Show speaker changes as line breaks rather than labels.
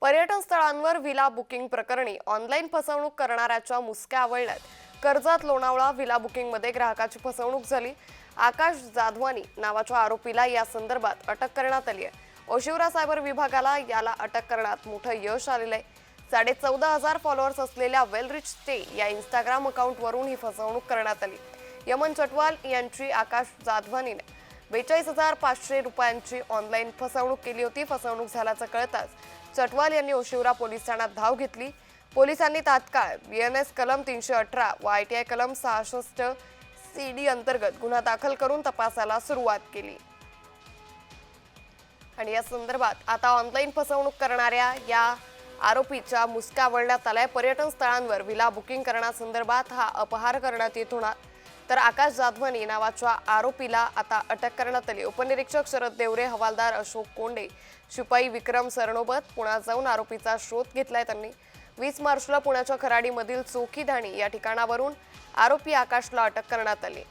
पर्यटन स्थळांवर villa booking प्रकरणी ऑनलाईन फसवणूक करणाऱ्याच्या मुसक्या आवळल्यात। कर्जत लोणावळा व्हिला बुकिंगमध्ये ग्राहकाची फसवणूक झाली। आकाश जाधवानी नावाच्या आरोपीला या संदर्भात अटक करण्यात आली आहे। ओशिवरा सायबर विभागाला याला अटक करण्यात मोठं यश आलेलं आहे। 14,500 फॉलोअर्स असलेल्या वेलरिच स्टे या इंस्टाग्राम अकाउंटवरून ही फसवणूक करण्यात आली। यमन चटवाल यांची आकाश जाधवानीने 42,500 रुपयांची ऑनलाईन फसवणूक केली होती। फसवणूक झाल्याचं कळताच चटवाल यांनी ओशिवरा पोलीस ठाण्यात धाव घेतली। पोलिसांनी तात्काळ बीएनएस कलम 318 व आयटीआय कलम 66 सीडी अंतर्गत गुन्हा दाखल करून तपासाला सुरुवात केली। आणि या संदर्भात आता ऑनलाईन फसवणूक करणाऱ्या या आरोपीच्या मुसक्या आवळण्यात आलाय। पर्यटन स्थळांवर व्हिला बुकिंग करण्यासंदर्भात हा अपहार करण्यात येत होता। तर आकाश जाधवानी नावाच्या आरोपीला आता अटक करण्यात आली। उपनिरीक्षक शरद देवरे, हवालदार अशोक कोंडे, शिपाई विक्रम सरनोबत पुण्यात जाऊन आरोपीचा शोध घेतलाय। त्यांनी 20 मार्चला पुण्याच्या खराडीमधील चोखीधाणी या ठिकाणावरून आरोपी आकाशला अटक करण्यात आली।